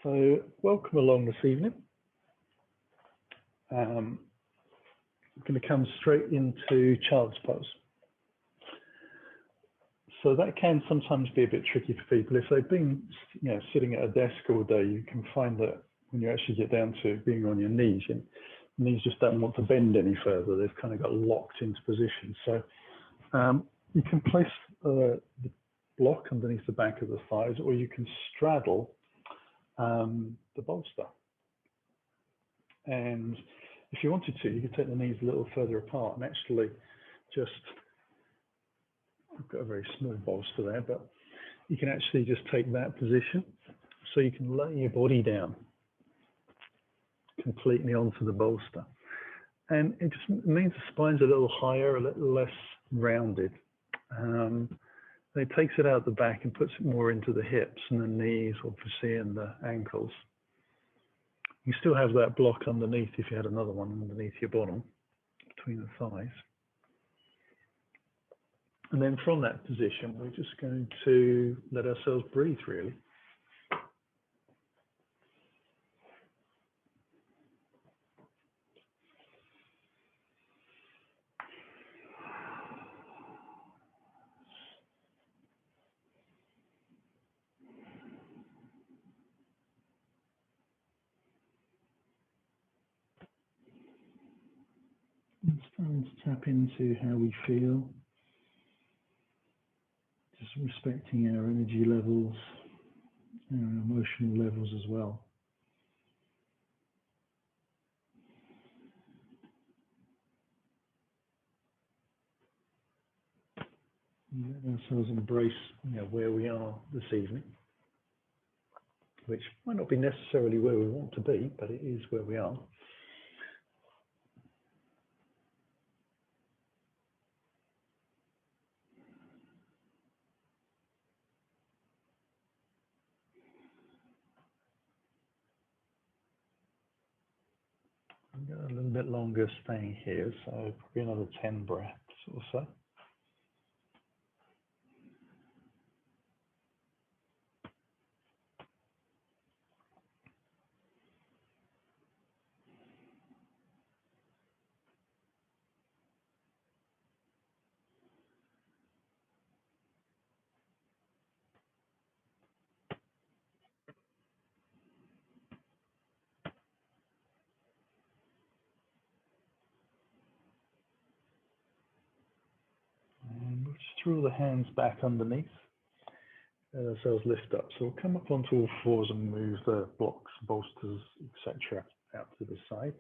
So welcome along this evening. I'm going to come straight into child's pose. So that can sometimes be a bit tricky for people. If they've been sitting at a desk all day, you can find that when you actually get down to being on your knees just don't want to bend any further. They've kind of got locked into position. So you can place the block underneath the back of the thighs, or you can straddle the bolster. And if you wanted to, you could take the knees a little further apart and actually just, I've got a very small bolster there, but you can actually just take that position so you can lay your body down completely onto the bolster. And it just means the spine's a little higher, a little less rounded. It takes it out the back and puts it more into the hips and the knees, obviously, and the ankles. You still have that block underneath if you had another one underneath your bottom, between the thighs. And then from that position, we're just going to let ourselves breathe, really. And starting to tap into how we feel. Just respecting our energy levels, our emotional levels as well. And let ourselves embrace where we are this evening, which might not be necessarily where we want to be, but it is where we are. I've got a little bit longer staying here, so probably another 10 breaths or so. And we'll just throw the hands back underneath. Let ourselves lift up. So we'll come up onto all fours and move the blocks, bolsters, etc. out to the side.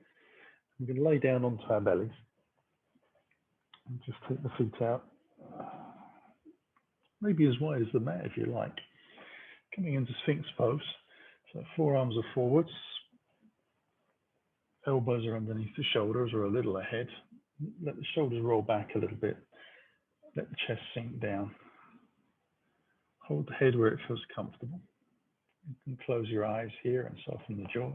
We can lay down onto our bellies and just take the feet out, maybe as wide as the mat if you like. Coming into Sphinx pose. So forearms are forwards, elbows are underneath the shoulders or a little ahead. Let the shoulders roll back a little bit. Let the chest sink down. Hold the head where it feels comfortable. You can close your eyes here and soften the jaws.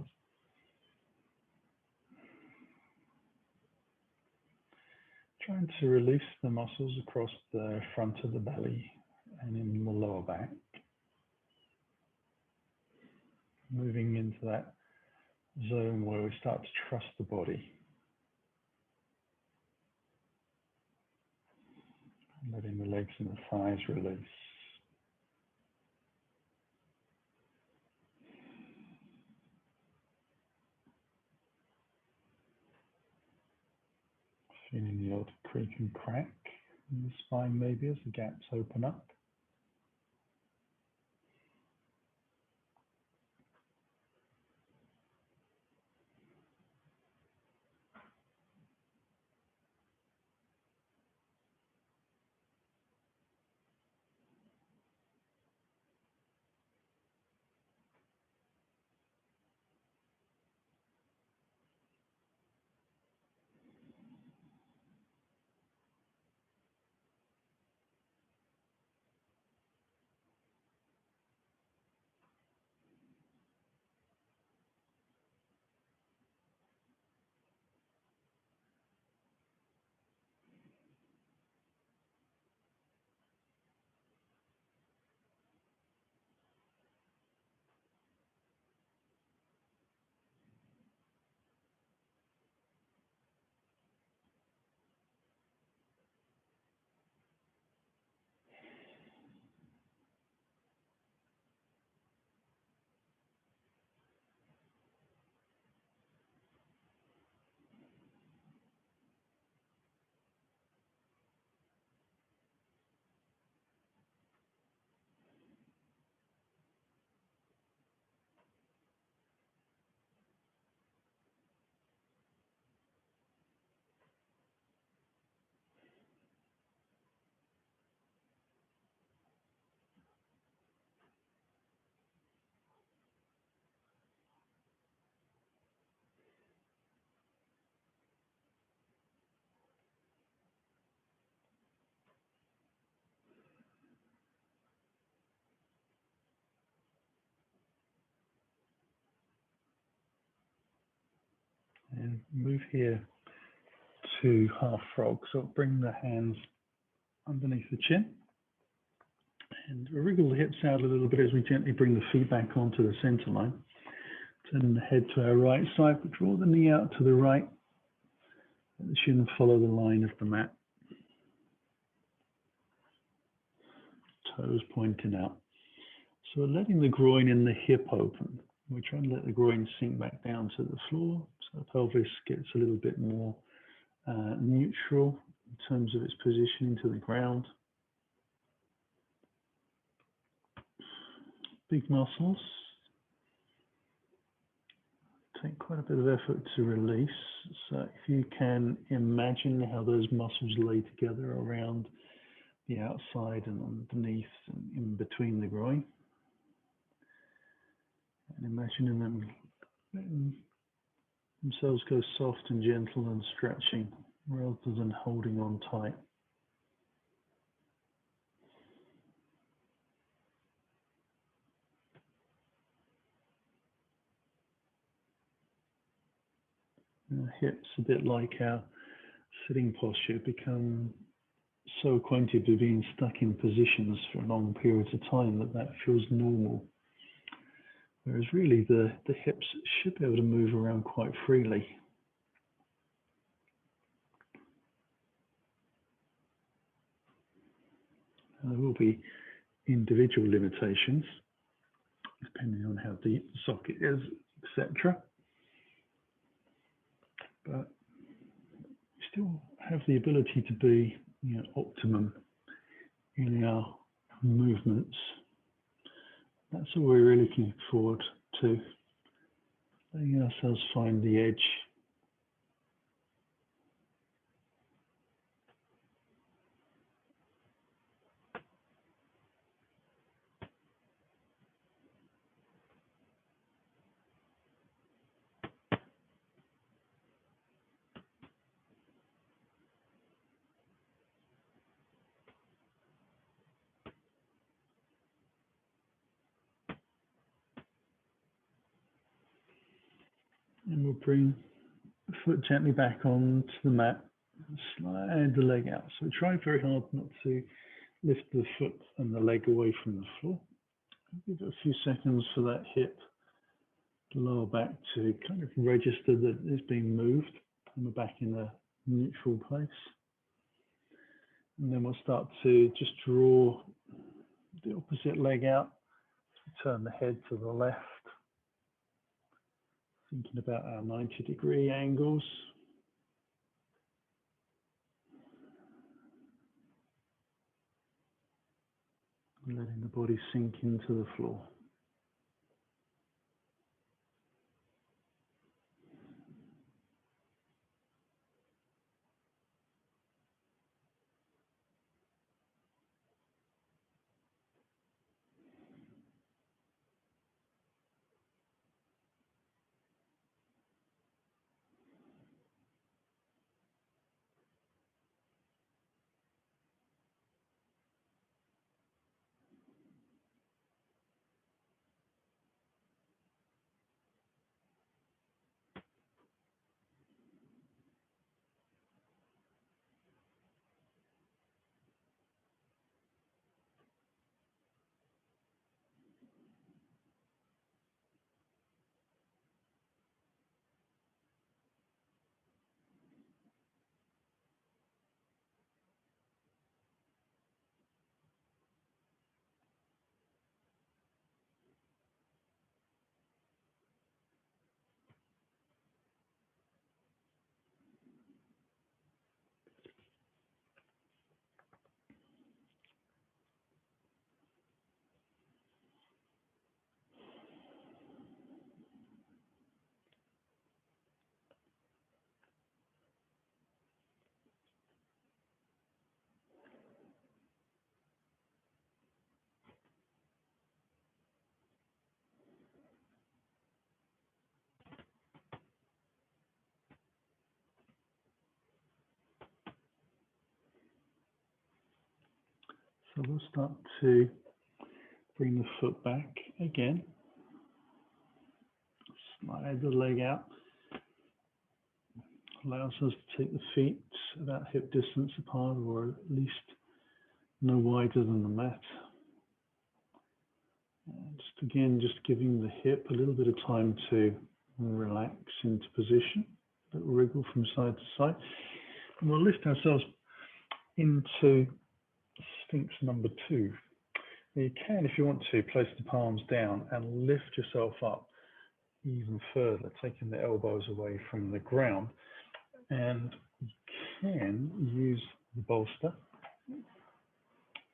Trying to release the muscles across the front of the belly and in the lower back. Moving into that zone where we start to trust the body. Letting the legs and the thighs release. Feeling the odd creak and crack in the spine maybe as the gaps open up. And move here to half frog. So bring the hands underneath the chin and wriggle the hips out a little bit as we gently bring the feet back onto the center line. Turn the head to our right side, but draw the knee out to the right. Let the shin follow the line of the mat. Toes pointing out. So we're letting the groin and the hip open. We're trying to let the groin sink back down to the floor, so the pelvis gets a little bit more neutral in terms of its positioning to the ground. Big muscles take quite a bit of effort to release. So if you can imagine how those muscles lay together around the outside and underneath and in between the groin, and imagining them letting themselves go soft and gentle and stretching rather than holding on tight. The hips, a bit like our sitting posture, become so acquainted with being stuck in positions for long periods of time that feels normal. Whereas really the hips should be able to move around quite freely. There will be individual limitations depending on how deep the socket is, etc. But we still have the ability to be, optimum in our movements. That's what we're really looking forward to, letting ourselves find the edge. And we'll bring the foot gently back onto the mat and slide the leg out. So try very hard not to lift the foot and the leg away from the floor. Give it a few seconds for that hip, lower back to kind of register that it's being moved and we're back in a neutral place. And then we'll start to just draw the opposite leg out. Turn the head to the left. Thinking about our 90-degree angles. And letting the body sink into the floor. So we'll start to bring the foot back again. Slide the leg out. allows us to take the feet about hip distance apart, or at least no wider than the mat. And just giving the hip a little bit of time to relax into position, a little wriggle from side to side. And we'll lift ourselves into Sphinx number 2. You can, if you want to, place the palms down and lift yourself up even further, taking the elbows away from the ground. And you can use the bolster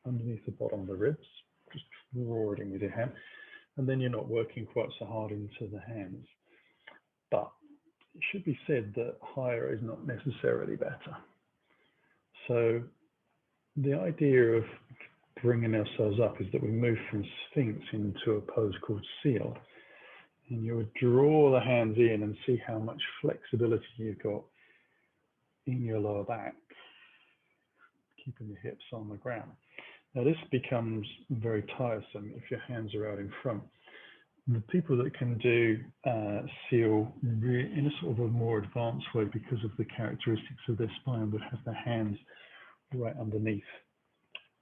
underneath the bottom of the ribs, just draw it in with your hand, and then you're not working quite so hard into the hands. But it should be said that higher is not necessarily better. So the idea of bringing ourselves up is that we move from Sphinx into a pose called Seal, and you would draw the hands in and see how much flexibility you've got in your lower back, keeping your hips on the ground. Now this becomes very tiresome if your hands are out in front. The people that can do Seal in a sort of a more advanced way, because of the characteristics of their spine, would have their hands right underneath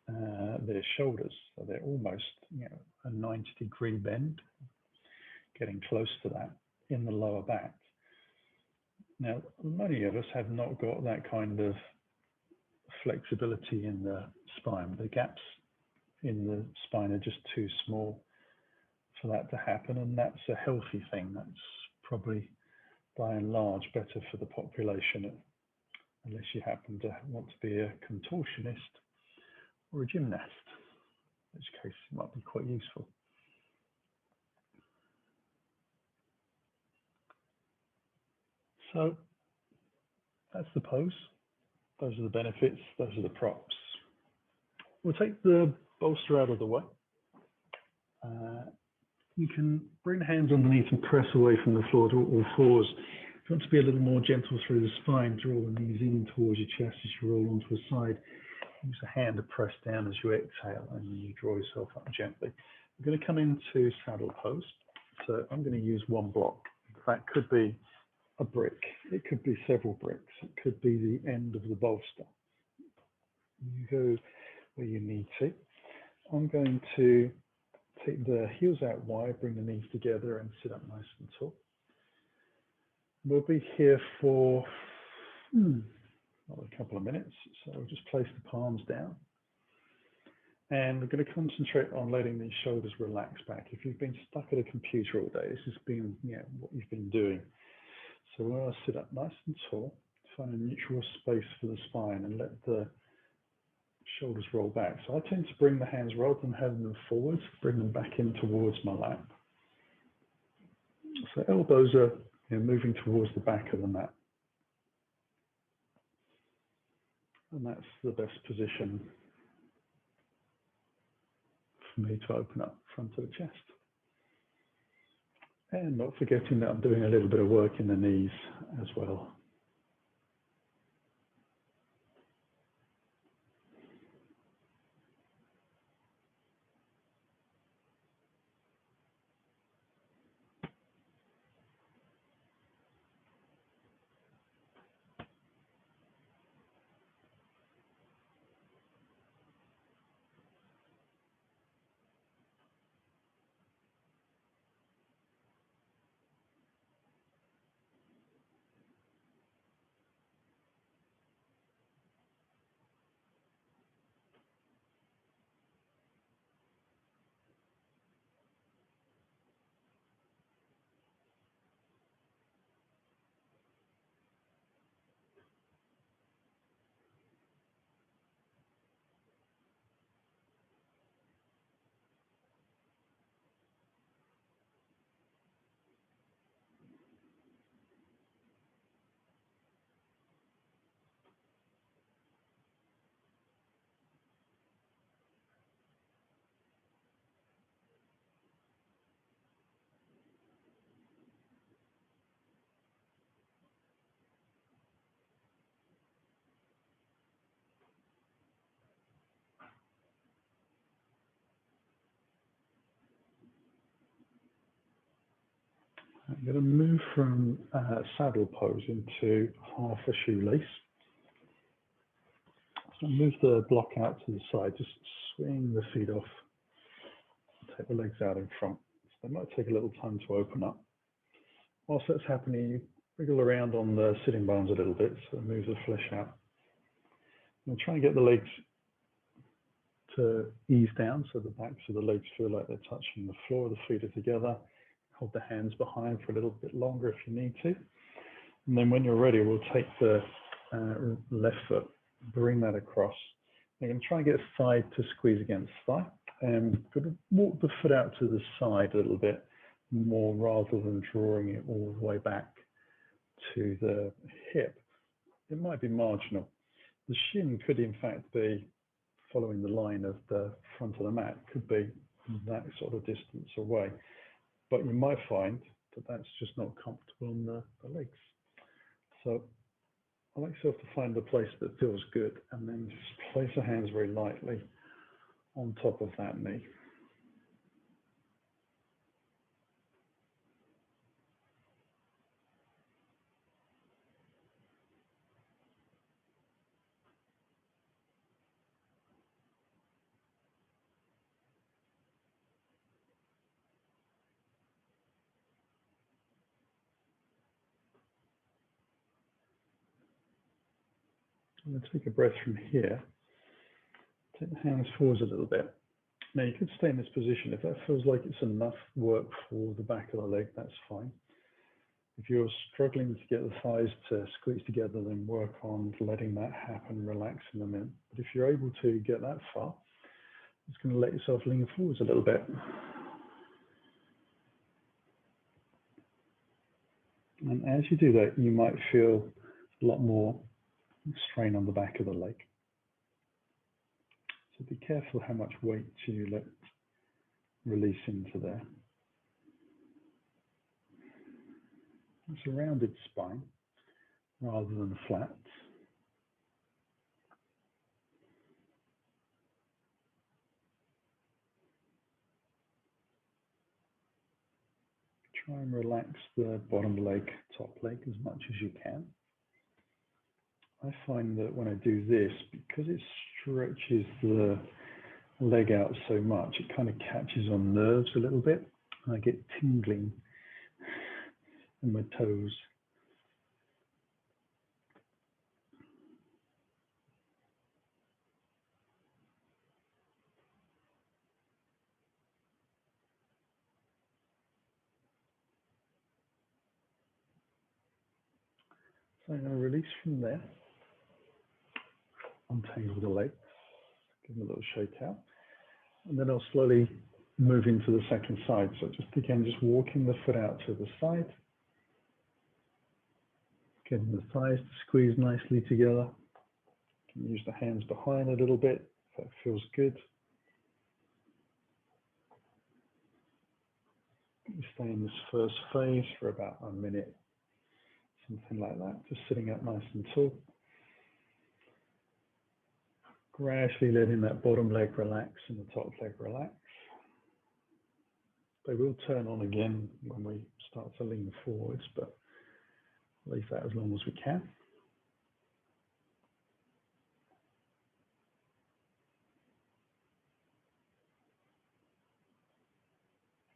their shoulders, so they're almost, a 90-degree bend, getting close to that in the lower back. Now, many of us have not got that kind of flexibility in the spine. The gaps in the spine are just too small for that to happen, and that's a healthy thing. That's probably, by and large, better for the population, unless you happen to want to be a contortionist or a gymnast, in which case it might be quite useful. So that's the pose. Those are the benefits. Those are the props. We'll take the bolster out of the way. You can bring the hands underneath and press away from the floor to all fours. If you want to be a little more gentle through the spine, draw the knees in towards your chest as you roll onto the side. Use a hand to press down as you exhale, and then you draw yourself up gently. We're going to come into saddle pose. So I'm going to use one block. That could be a brick. It could be several bricks. It could be the end of the bolster. You go where you need to. I'm going to take the heels out wide, bring the knees together, and sit up nice and tall. We'll be here for a couple of minutes, so we'll just place the palms down. And we're going to concentrate on letting these shoulders relax back. If you've been stuck at a computer all day, this has been what you've been doing. So we're going to sit up nice and tall, find a neutral space for the spine, and let the shoulders roll back. So I tend to bring the hands, rather than having them forwards, bring them back in towards my lap. So elbows are moving towards the back of the mat. And that's the best position for me to open up front of the chest. And not forgetting that I'm doing a little bit of work in the knees as well. I'm going to move from saddle pose into half a shoelace. So move the block out to the side, just swing the feet off, take the legs out in front. So they might take a little time to open up. Whilst that's happening, you wriggle around on the sitting bones a little bit, so move the flesh out. And try and get the legs to ease down so the backs of the legs feel like they're touching the floor, the feet are together. Hold the hands behind for a little bit longer if you need to. And then when you're ready, we'll take the left foot, bring that across. You're going to try and get thigh to squeeze against thigh. And going to walk the foot out to the side a little bit more rather than drawing it all the way back to the hip. It might be marginal. The shin could in fact be following the line of the front of the mat, could be that sort of distance away. But you might find that that's just not comfortable on the legs. So I like yourself to find a place that feels good and then just place the hands very lightly on top of that knee. I'm going to take a breath from here. Take the hands forwards a little bit. Now you could stay in this position. If that feels like it's enough work for the back of the leg, that's fine. If you're struggling to get the thighs to squeeze together, then work on letting that happen, relaxing them in. But if you're able to get that far, just going to let yourself lean forwards a little bit. And as you do that, you might feel a lot more strain on the back of the leg. So be careful how much weight you let release into there. It's a rounded spine rather than flat. Try and relax the bottom leg, top leg as much as you can. I find that when I do this, because it stretches the leg out so much, it kind of catches on nerves a little bit. And I get tingling in my toes. So I'm going to release from there. Untangle the legs, give them a little shake out. And then I'll slowly move into the second side. So just again, just walking the foot out to the side. Getting the thighs to squeeze nicely together. You can use the hands behind a little bit if that feels good. You stay in this first phase for about a minute, something like that, just sitting up nice and tall. Gradually letting that bottom leg relax and the top leg relax. They will turn on again when we start to lean forwards, but leave that as long as we can.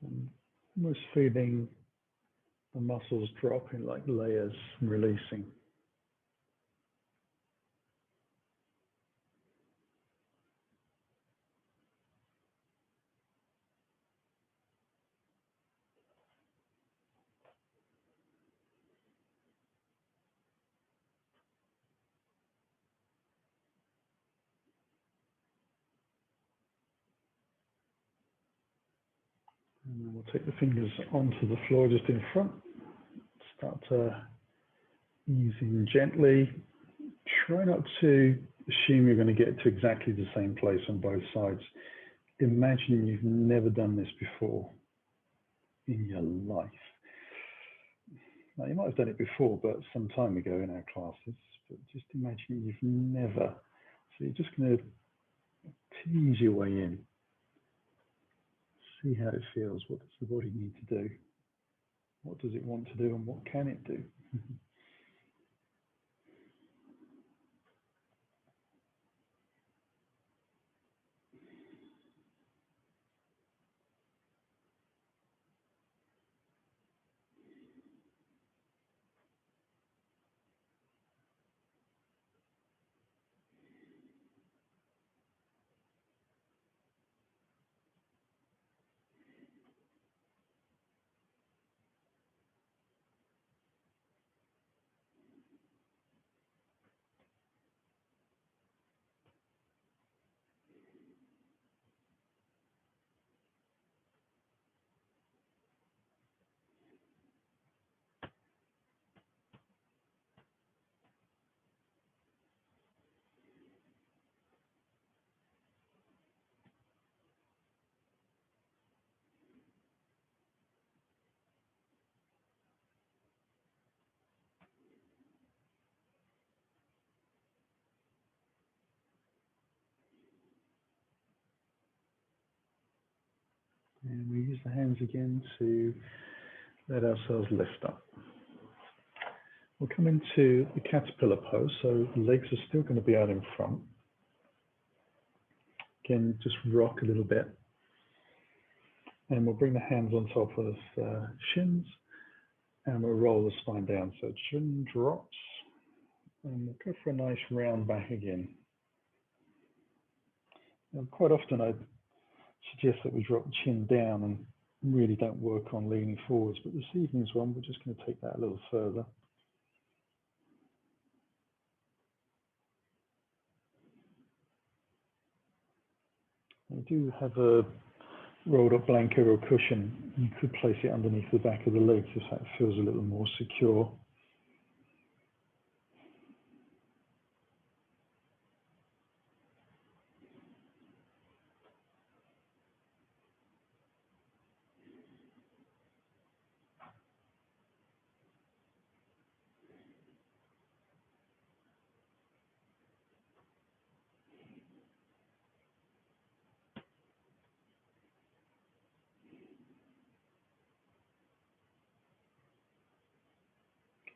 And almost feeling the muscles dropping like layers, releasing. And then we'll take the fingers onto the floor just in front. Start to ease in gently. Try not to assume you're going to get to exactly the same place on both sides. Imagine you've never done this before in your life. Now, you might have done it before, but some time ago in our classes, but just imagine you've never. So you're just going to tease your way in. See how it feels. What does the body need to do? What does it want to do and what can it do? And we use the hands again to let ourselves lift up. We'll come into the caterpillar pose, so the legs are still going to be out in front. Again, just rock a little bit. And we'll bring the hands on top of the shins, and we'll roll the spine down. So chin drops, and we'll go for a nice round back again. Now, quite often I suggest that we drop the chin down and really don't work on leaning forwards, but this evening's one, we're just going to take that a little further. We do have a rolled up blanket or cushion. You could place it underneath the back of the legs if that feels a little more secure.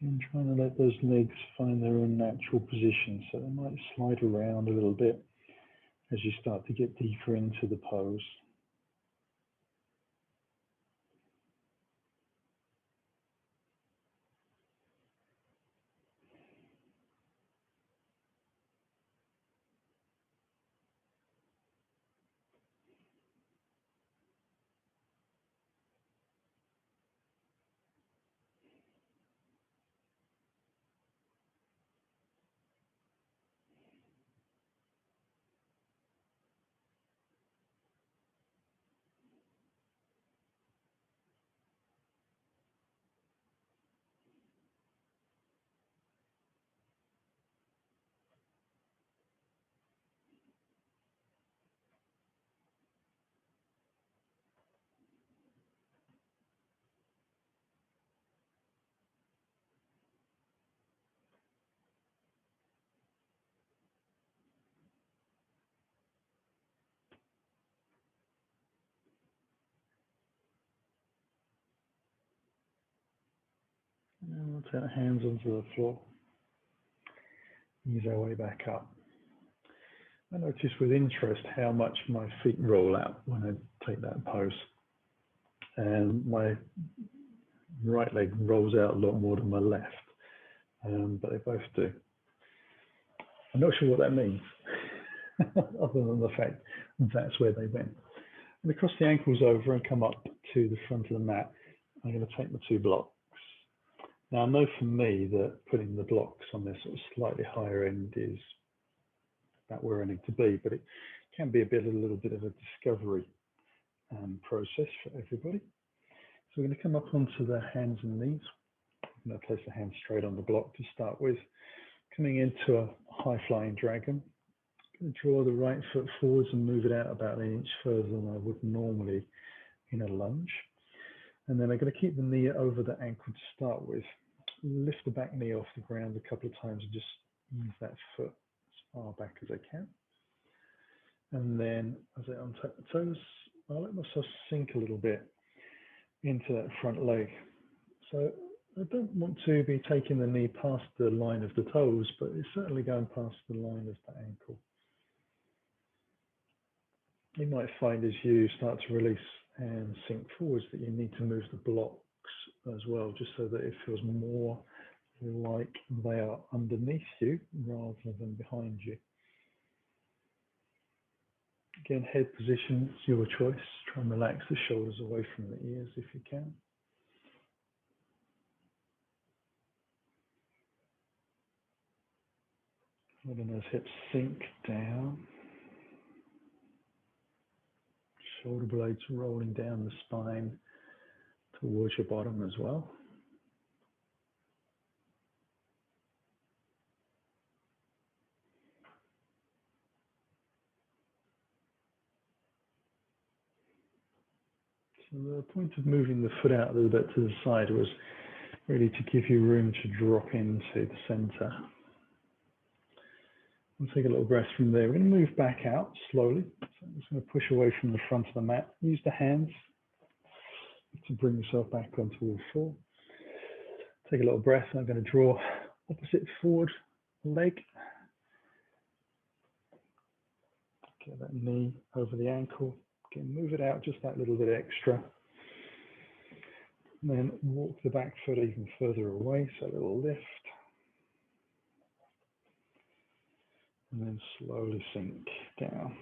And trying to let those legs find their own natural position, so they might slide around a little bit as you start to get deeper into the pose. And we'll take the hands onto the floor. Ease our way back up. I notice with interest how much my feet roll out when I take that pose. And my right leg rolls out a lot more than my left, but they both do. I'm not sure what that means, other than the fact that's where they went. I'm going to cross the ankles over and come up to the front of the mat. I'm going to take my two blocks. Now I know for me that putting the blocks on this sort of slightly higher end is about where I need to be, but it can be a little bit of a discovery process for everybody. So we're going to come up onto the hands and knees. I'm going to place the hands straight on the block to start with. Coming into a high flying dragon. I'm going to draw the right foot forwards and move it out about an inch further than I would normally in a lunge. And then I'm going to keep the knee over the ankle to start with. Lift the back knee off the ground a couple of times and just ease that foot as far back as I can. And then as I untap the toes, I'll let myself sink a little bit into that front leg. So I don't want to be taking the knee past the line of the toes, but it's certainly going past the line of the ankle. You might find as you start to release and sink forwards that you need to move the blocks as well, just so that it feels more like they are underneath you rather than behind you. Again, head position is your choice. Try and relax the shoulders away from the ears if you can. Letting those hips sink down. Shoulder blades rolling down the spine towards your bottom as well. So the point of moving the foot out a little bit to the side was really to give you room to drop into the center. We'll take a little breath from there. We're going to move back out slowly. So I'm just going to push away from the front of the mat. Use the hands to bring yourself back onto all four. Take a little breath. I'm going to draw opposite forward leg. Get that knee over the ankle. Again, move it out just that little bit extra. And then walk the back foot even further away, so a little lift. And then slowly sink down.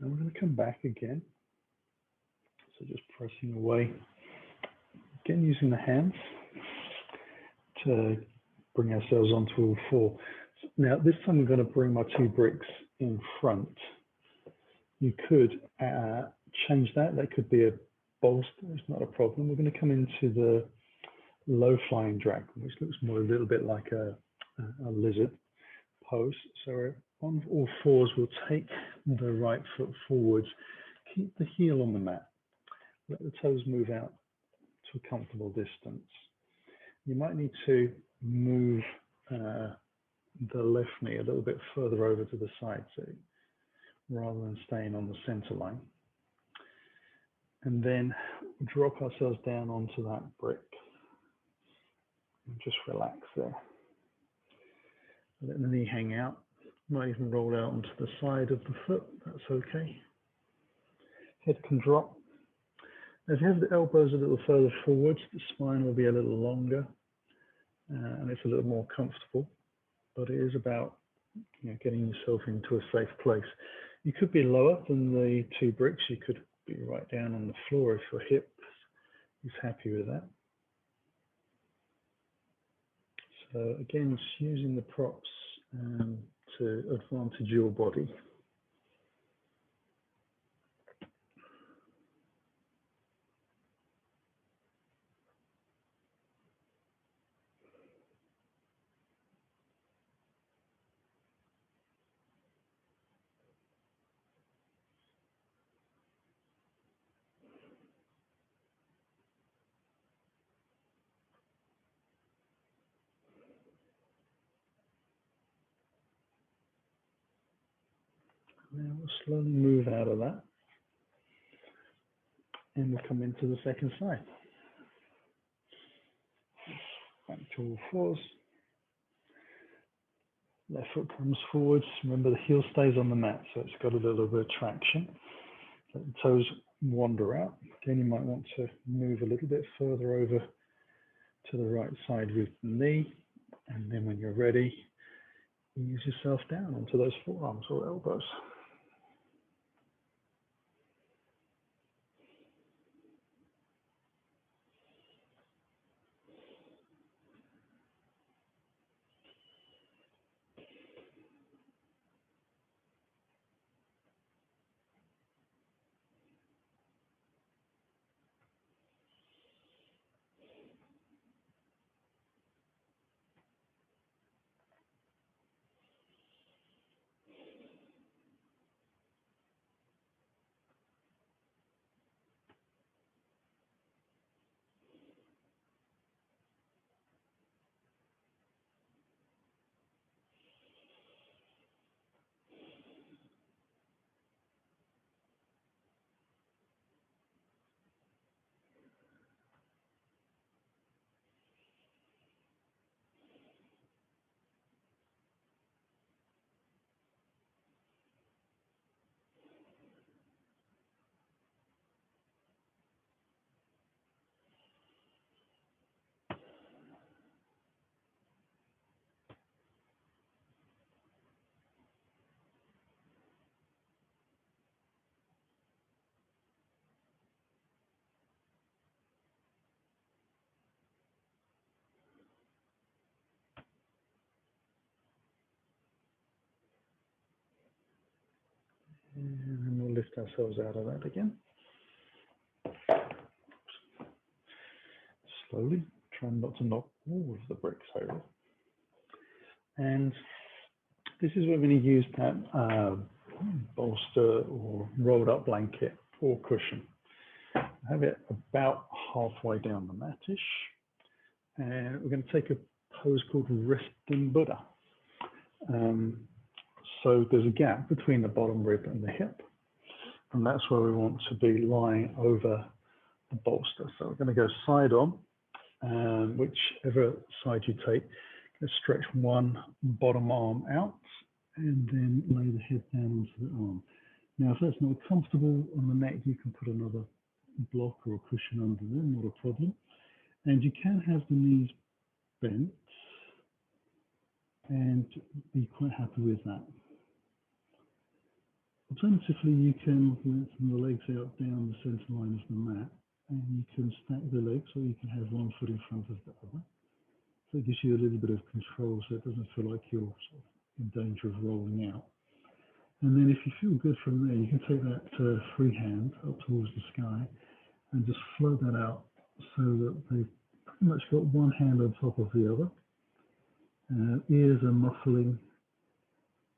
And we're going to come back again. So just pressing away. Again, using the hands to bring ourselves onto all four. Now, this time I'm going to bring my two bricks in front. You could change that. That could be a bolster. It's not a problem. We're going to come into the low flying dragon, which looks more a little bit like a lizard pose. So we're on all fours. We'll take the right foot forwards. Keep the heel on the mat. Let the toes move out to a comfortable distance. You might need to move the left knee a little bit further over to the side, so rather than staying on the center line. And then drop ourselves down onto that brick. And just relax there. Let the knee hang out. Might even roll out onto the side of the foot. That's okay. Head can drop. As you have the elbows a little further forwards, the spine will be a little longer, and it's a little more comfortable. But it is about getting yourself into a safe place. You could be lower than the two bricks. You could be right down on the floor if your hip is happy with that. So again, just using the props to advantage your body. Now we'll slowly move out of that. And we'll come into the second side. Back to all fours. Left foot comes forwards. Remember, the heel stays on the mat, so it's got a little bit of traction. Let the toes wander out. Again, you might want to move a little bit further over to the right side with the knee. And then when you're ready, ease yourself down onto those forearms or elbows. And we'll lift ourselves out of that again. Slowly, trying not to knock all of the bricks over. And this is where we're going to use that bolster or rolled up blanket or cushion. Have it about halfway down the mat-ish. And we're going to take a pose called resting Buddha. So there's a gap between the bottom rib and the hip. And that's where we want to be lying over the bolster. So we're going to go side on, whichever side you take, stretch one bottom arm out and then lay the head down onto the arm. Now, if that's not comfortable on the neck, you can put another block or a cushion under there, not a problem. And you can have the knees bent and be quite happy with that. Alternatively, you can lengthen the legs out down the center line of the mat, and you can stack the legs, or you can have one foot in front of the other. So it gives you a little bit of control, so it doesn't feel like you're sort of in danger of rolling out. And then if you feel good from there, you can take that free hand up towards the sky and just float that out so that they've pretty much got one hand on top of the other. Ears are muffling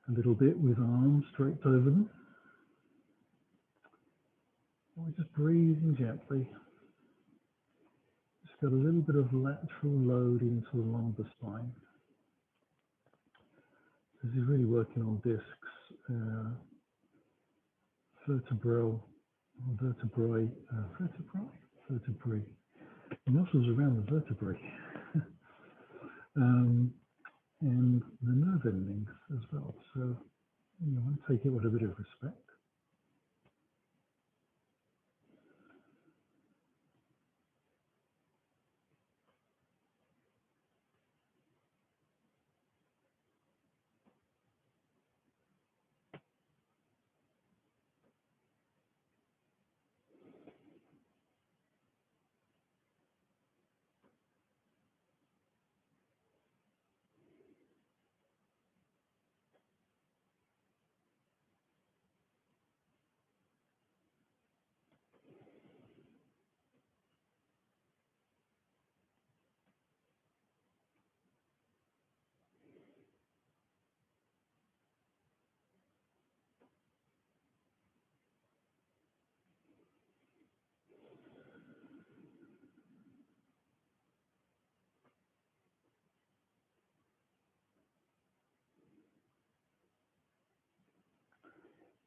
a little bit with arms draped over them. And we're just breathing gently. Just got a little bit of lateral load into along the spine. This is really working on discs, vertebrae, muscles around the vertebrae, and the nerve endings as well. So you want to take it with a bit of respect.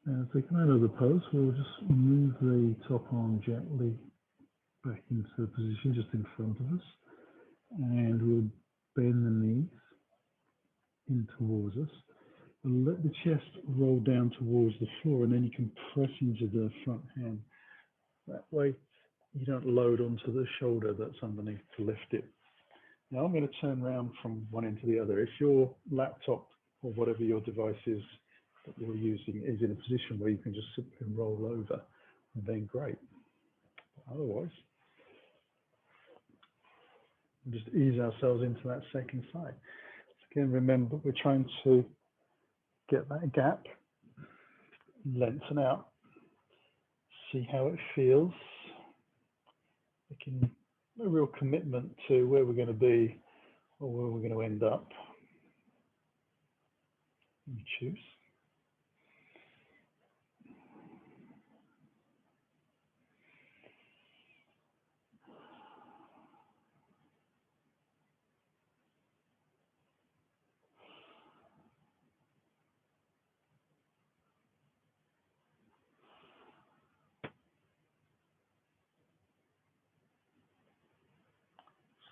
As we come out of the pose, we'll just move the top arm gently back into the position just in front of us, and we'll bend the knees in towards us. And let the chest roll down towards the floor, and then you can press into the front hand. That way you don't load onto the shoulder that's underneath to lift it. Now I'm going to turn around from one end to the other. If your laptop or whatever your device is that you're using is in a position where you can just simply roll over, then great. Otherwise, we'll just ease ourselves into that second side. So again, remember, we're trying to get that gap, lengthen out, see how it feels. Making a real commitment to where we're going to be or where we're going to end up. You choose.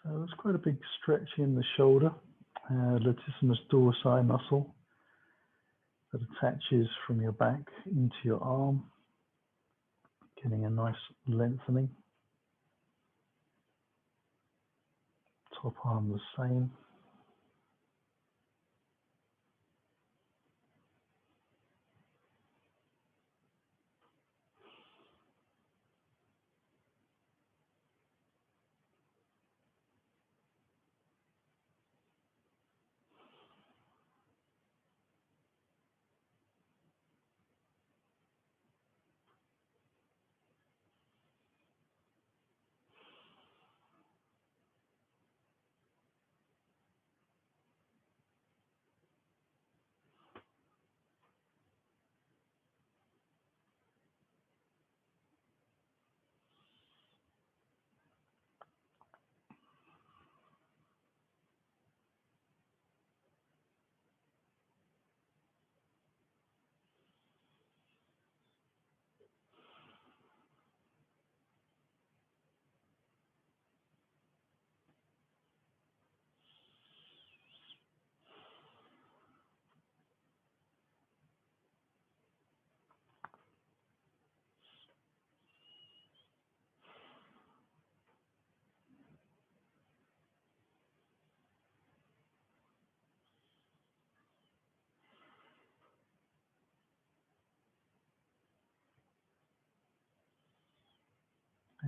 So there's quite a big stretch in the shoulder, latissimus dorsi muscle that attaches from your back into your arm, getting a nice lengthening. Top arm the same.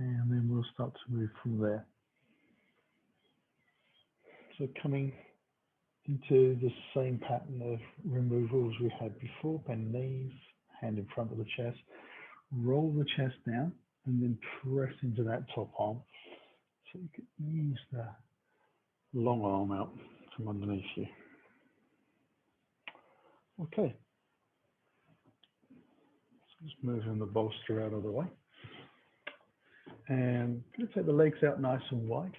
And then we'll start to move from there. So coming into the same pattern of removals we had before, bend knees, hand in front of the chest, roll the chest down, and then press into that top arm. So you can ease the long arm out from underneath you. Okay. So just moving the bolster out of the way. And I'm going to take the legs out nice and wide.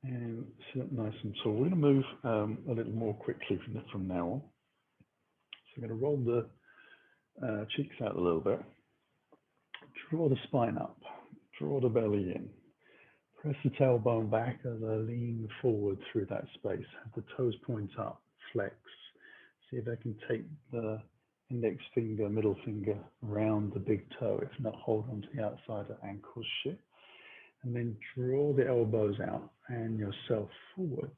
And sit nice and tall. We're going to move a little more quickly from now on. So I'm going to roll the cheeks out a little bit. Draw the spine up. Draw the belly in. Press the tailbone back as I lean forward through that space. Have the toes point up. Flex. See if I can take the index finger, middle finger around the big toe. If not, hold on to the outside of ankle shift. And then draw the elbows out and yourself forwards.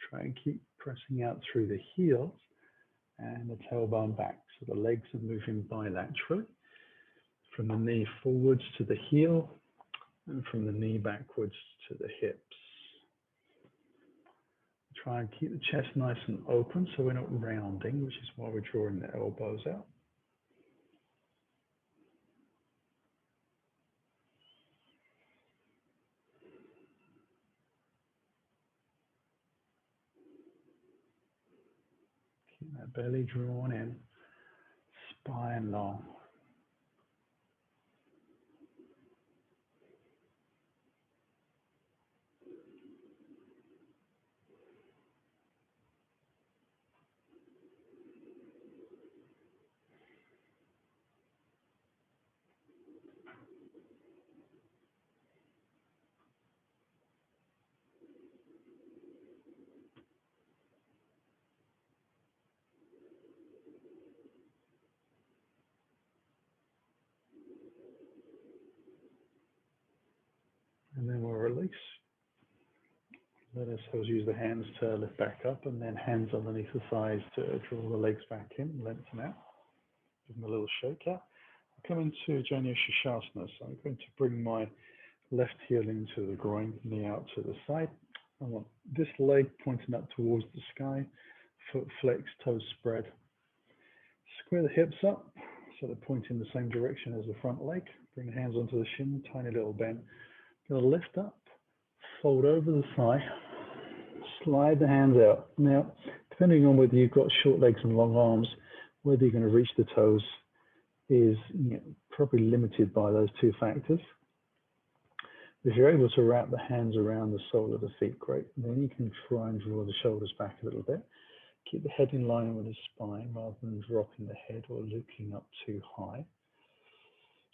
Try and keep pressing out through the heels and the tailbone back. So the legs are moving bilaterally. From the knee forwards to the heel and from the knee backwards to the hips. Try and keep the chest nice and open so we're not rounding, which is why we're drawing the elbows out. Keep that belly drawn in, spine long. Let ourselves use the hands to lift back up, and then hands underneath the thighs to draw the legs back in, lengthen out. Give them a little shake out. Come into DUYOGA Shavasana. So I'm going to bring my left heel into the groin, knee out to the side. I want this leg pointing up towards the sky, foot flexed, toes spread. Square the hips up so they're pointing the same direction as the front leg. Bring the hands onto the shin, tiny little bend. Going to lift up, fold over the thigh, slide the hands out. Now, depending on whether you've got short legs and long arms, whether you're going to reach the toes is probably limited by those two factors. If you're able to wrap the hands around the sole of the feet, great. Then you can try and draw the shoulders back a little bit. Keep the head in line with the spine rather than dropping the head or looking up too high.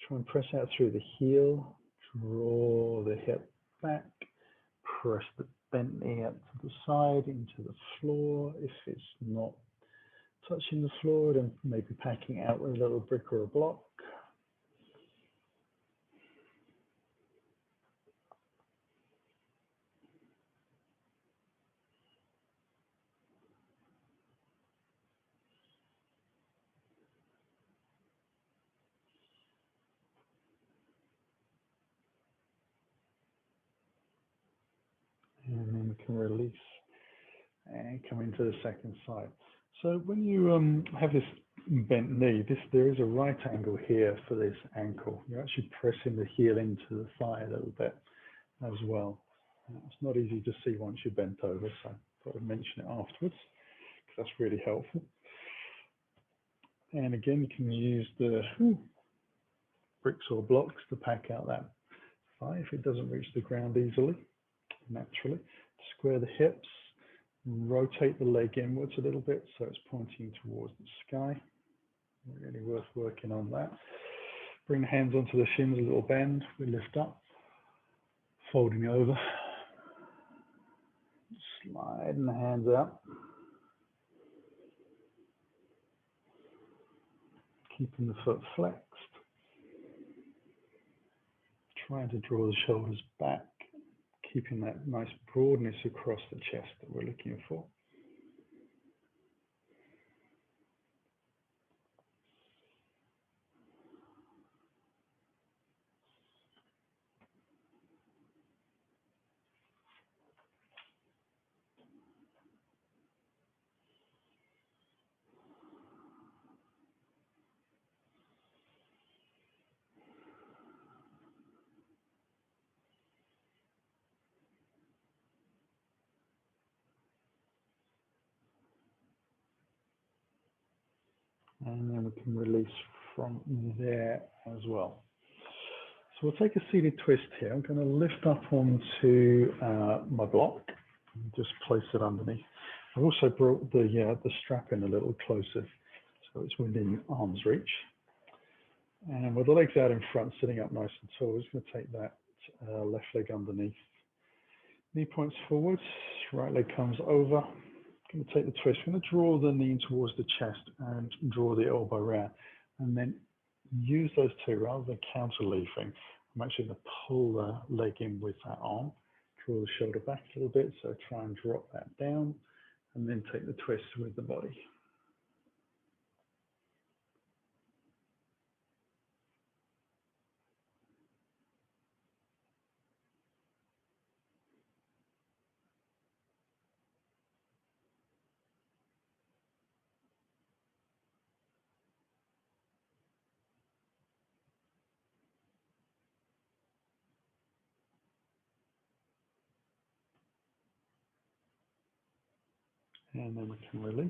Try and press out through the heel, draw the hip back, press the bent knee up to the side into the floor. If it's not touching the floor, then maybe packing out with a little brick or a block. And then we can release and come into the second side. So when you have this bent knee, there is a right angle here for this ankle. You're actually pressing the heel into the thigh a little bit as well. It's not easy to see once you're bent over, so I thought I'd mention it afterwards because that's really helpful. And again, you can use the bricks or blocks to pack out that thigh if it doesn't reach the ground easily, naturally. Square the hips, rotate the leg inwards a little bit so it's pointing towards the sky. Really worth working on that. Bring the hands onto the shins, a little bend. We lift up, folding over, sliding the hands out. Keeping the foot flexed. Trying to draw the shoulders back, keeping that nice broadness across the chest that we're looking for. And then we can release from there as well. So we'll take a seated twist here. I'm going to lift up onto my block and just place it underneath. I've also brought the strap in a little closer so it's within arm's reach. And with the legs out in front, sitting up nice and tall, we're just going to take that left leg underneath. Knee points forwards, right leg comes over. Going to take the twist. I'm going to draw the knee towards the chest and draw the elbow round, and then use those two rather than counterleafing. I'm actually going to pull the leg in with that arm, draw the shoulder back a little bit, so try and drop that down, and then take the twist with the body. And then we can release,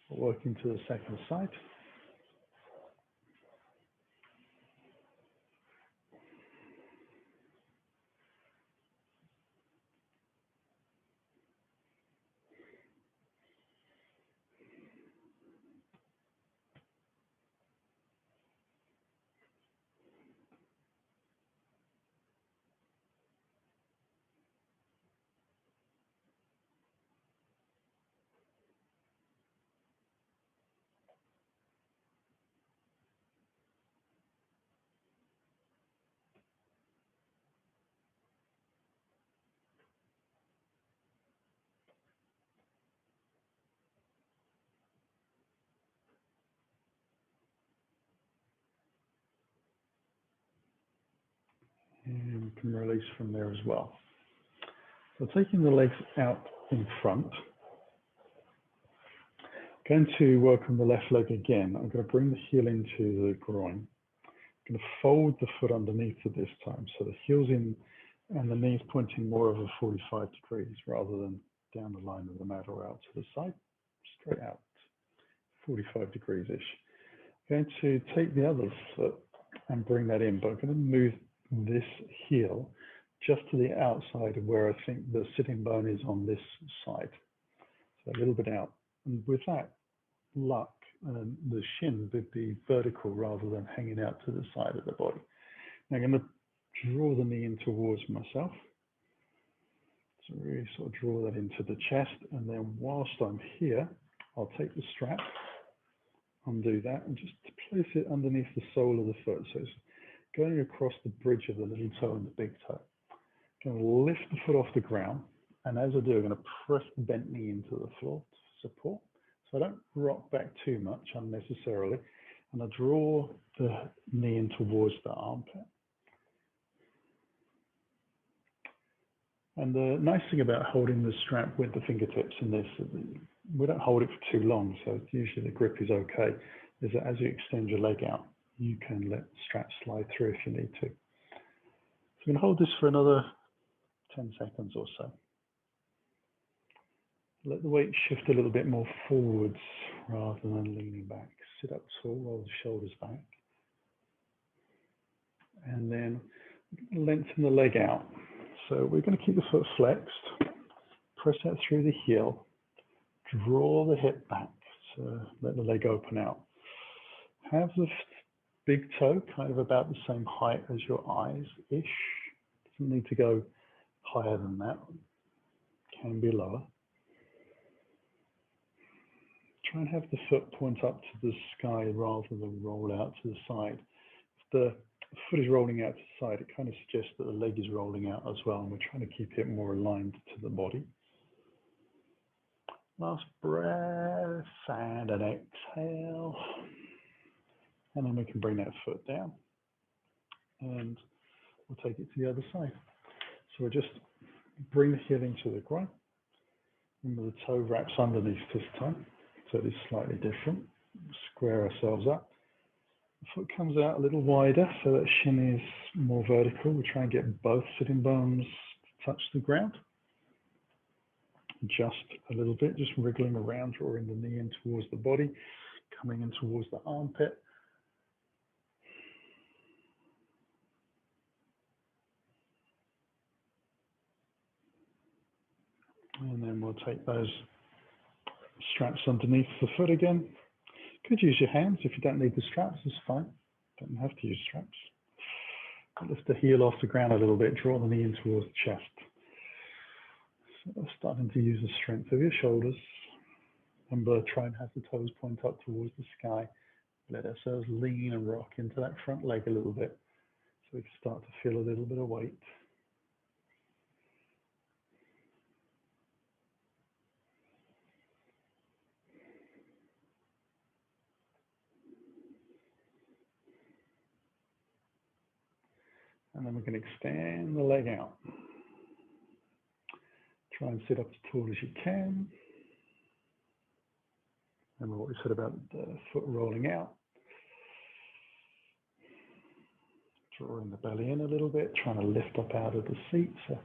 working to the second side. And we can release from there as well. So taking the legs out in front, going to work on the left leg again. I'm going to bring the heel into the groin. I'm going to fold the foot underneath it this time. So the heel's in and the knee's pointing more over 45 degrees rather than down the line of the mat or out to the side, straight out, 45 degrees-ish. I'm going to take the other foot and bring that in, but I'm going to move this heel just to the outside of where I think the sitting bone is on this side. So a little bit out. And with that luck, the shin would be vertical rather than hanging out to the side of the body. Now I'm going to draw the knee in towards myself. So really sort of draw that into the chest. And then whilst I'm here, I'll take the strap, undo that, and just place it underneath the sole of the foot. So it's going across the bridge of the little toe and the big toe. I'm going to lift the foot off the ground, and as I do, I'm going to press the bent knee into the floor to support. So I don't rock back too much unnecessarily, and I draw the knee in towards the armpit. And the nice thing about holding the strap with the fingertips in this, we don't hold it for too long, so usually the grip is okay, is that as you extend your leg out, you can let the strap slide through if you need to. So I'm going to hold this for another 10 seconds or so. Let the weight shift a little bit more forwards rather than leaning back. Sit up tall, roll the shoulders back. And then lengthen the leg out. So we're going to keep the foot flexed, press that through the heel, draw the hip back, so let the leg open out. Have the big toe kind of about the same height as your eyes-ish. Doesn't need to go higher than that, can be lower. Try and have the foot point up to the sky rather than roll out to the side. If the foot is rolling out to the side, it kind of suggests that the leg is rolling out as well, and we're trying to keep it more aligned to the body. Last breath and an exhale. And then we can bring that foot down and we'll take it to the other side. So we'll just bring the heel into the groin. Remember the toe wraps underneath this time, so it is slightly different. Square ourselves up. The foot comes out a little wider so that shin is more vertical. We try and get both sitting bones to touch the ground. Just a little bit, just wriggling around, drawing the knee in towards the body, coming in towards the armpit. And then we'll take those straps underneath the foot again. Could use your hands if you don't need the straps, it's fine. Don't have to use straps. Lift the heel off the ground a little bit, draw the knee in towards the chest. So starting to use the strength of your shoulders. Remember, try and have the toes point up towards the sky. Let ourselves lean and rock into that front leg a little bit so we can start to feel a little bit of weight. And then we can extend the leg out. Try and sit up as tall as you can. Remember what we said about the foot rolling out. Drawing the belly in a little bit, trying to lift up out of the seat. So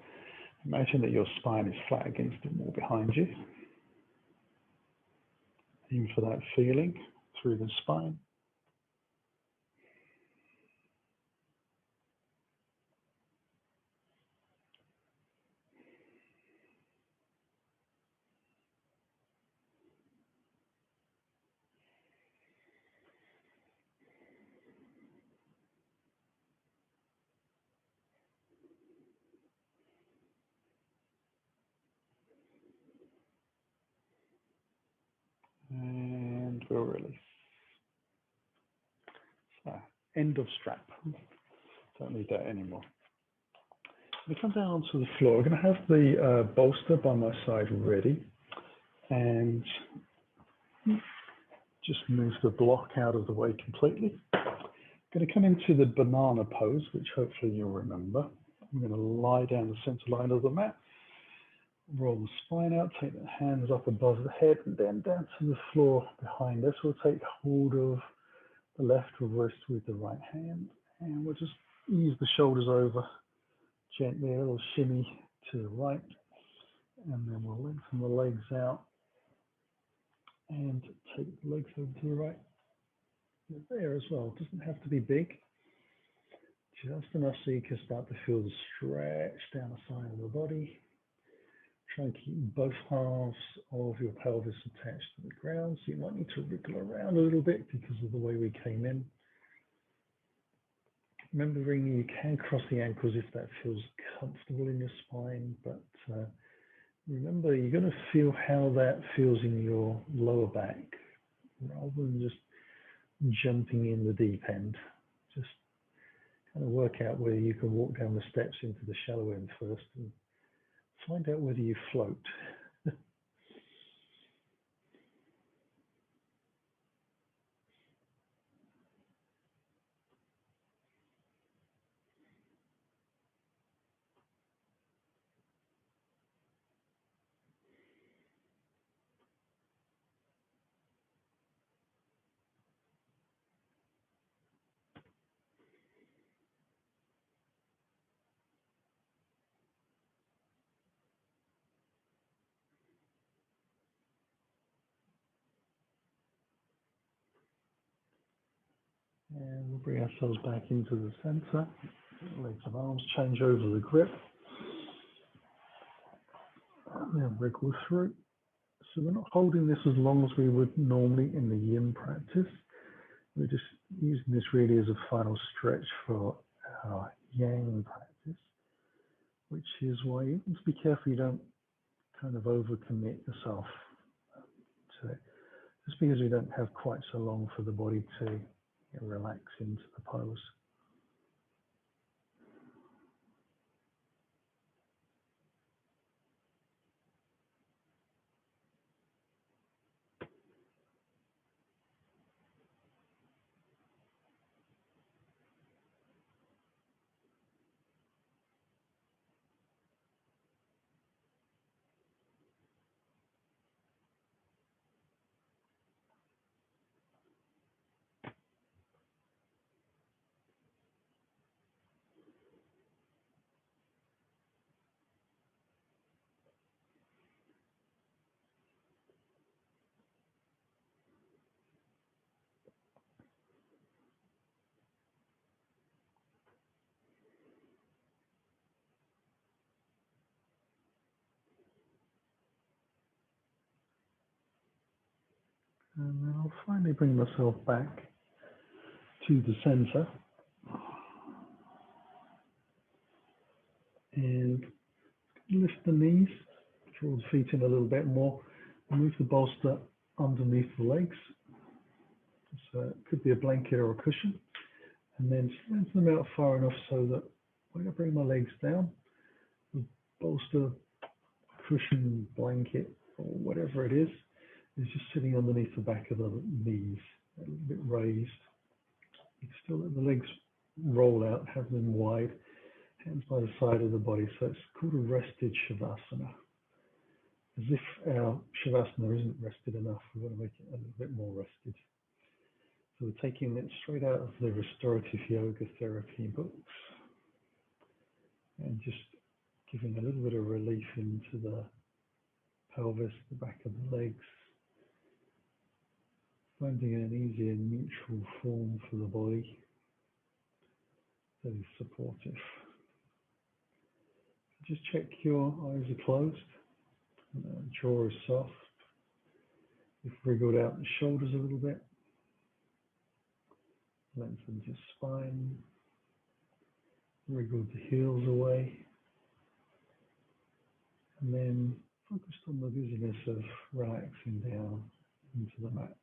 imagine that your spine is flat against the wall behind you. Aim for that feeling through the spine. And we'll release. So, end of strap. Don't need that anymore. We come down onto the floor. We're going to have the bolster by my side ready, and just move the block out of the way completely. Going to come into the banana pose, which hopefully you'll remember. I'm going to lie down the center line of the mat, roll the spine out, take the hands up above the head and then down to the floor behind us. We'll take hold of the left wrist with the right hand, and we'll just ease the shoulders over gently, a little shimmy to the right, and then we'll lengthen the legs out and take the legs over to the right. There as well, it doesn't have to be big, just enough so you can start to feel the stretch down the side of the body. Try and keep both halves of your pelvis attached to the ground, so you might need to wriggle around a little bit because of the way we came in. Remembering you can cross the ankles if that feels comfortable in your spine, but remember you're going to feel how that feels in your lower back rather than just jumping in the deep end. Just kind of work out whether you can walk down the steps into the shallow end first and find out whether you float. And we'll bring ourselves back into the center. Legs and arms change over the grip. And then wriggle through. So we're not holding this as long as we would normally in the yin practice. We're just using this really as a final stretch for our yang practice, which is why you must be careful you don't kind of overcommit yourself to it. Just because we don't have quite so long for the body to relax into the pose. And then I'll finally bring myself back to the center. And lift the knees, draw the feet in a little bit more, and move the bolster underneath the legs. So it could be a blanket or a cushion. And then strengthen them out far enough so that when I bring my legs down, the bolster, cushion, blanket, or whatever it is just sitting underneath the back of the knees, a little bit raised. You can still let the legs roll out, have them wide, hands by the side of the body. So it's called a rested Shavasana. As if our Shavasana isn't rested enough, we want to make it a little bit more rested. So we're taking it straight out of the restorative yoga therapy books and just giving a little bit of relief into the pelvis, the back of the legs, finding an easier neutral form for the body that is supportive. Just check your eyes are closed, jaw is soft. You've wriggled out the shoulders a little bit. Lengthen your spine. Wriggle the heels away. And then focused on the busyness of relaxing down into the mat.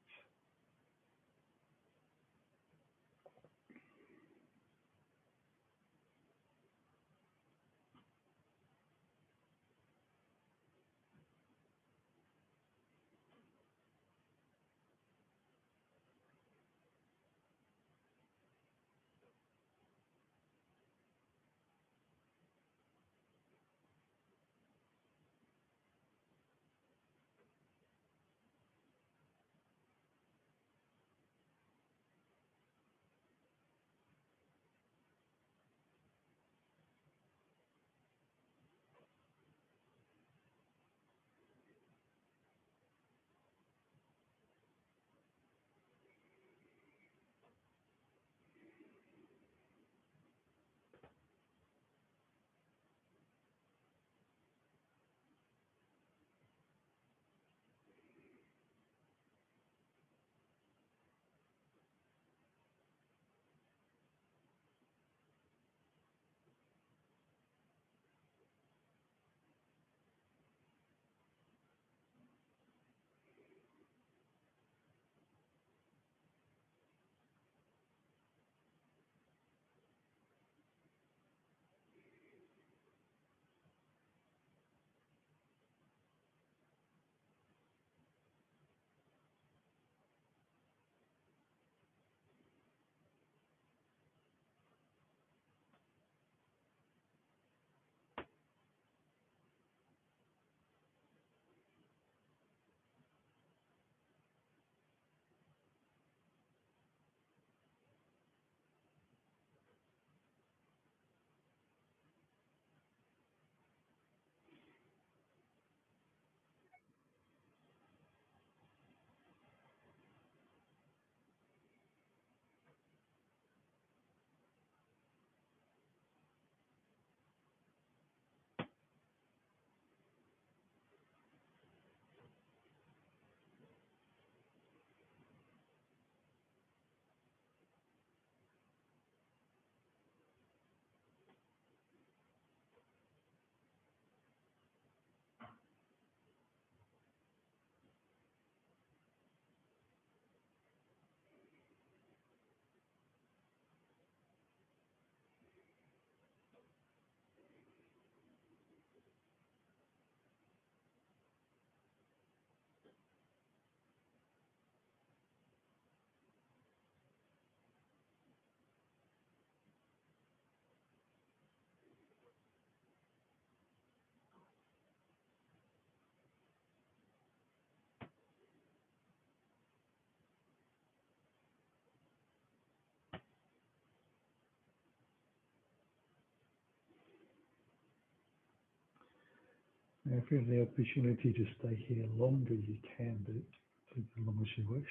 Now, if you have the opportunity to stay here longer, you can do it, take as long as you wish.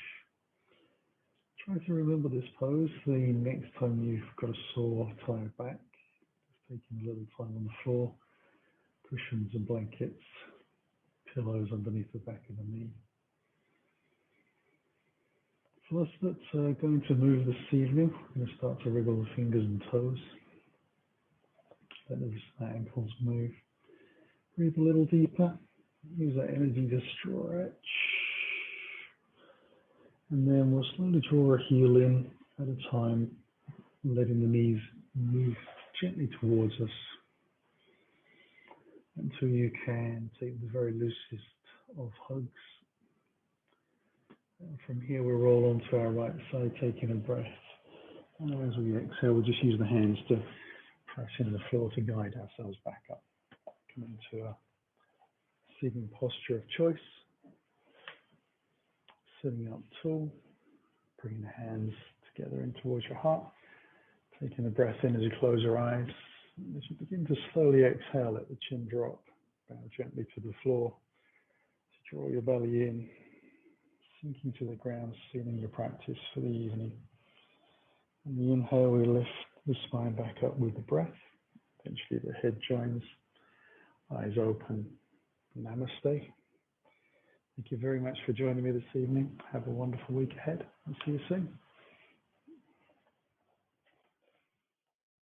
Try to remember this pose the next time you've got a sore tired back. Just taking a little time on the floor, cushions and blankets, pillows underneath the back of the knee. For us that's going to move this evening, we're going to start to wriggle the fingers and toes. Let the ankles move. Breathe a little deeper. Use that energy to stretch. And then we'll slowly draw a heel in at a time, letting the knees move gently towards us until you can take the very loosest of hugs. And from here, we'll roll onto our right side, taking a breath. And as we exhale, we'll just use the hands to press into the floor to guide ourselves back up. Come into a sitting posture of choice. Sitting up tall, bringing the hands together in towards your heart. Taking a breath in as you close your eyes. And as you begin to slowly exhale, let the chin drop. Bow gently to the floor. So draw your belly in, sinking to the ground, sealing your practice for the evening. On the inhale, we lift the spine back up with the breath. Eventually the head joins, eyes open. Namaste. Thank you very much for joining me this evening. Have a wonderful week ahead. I'll see you soon.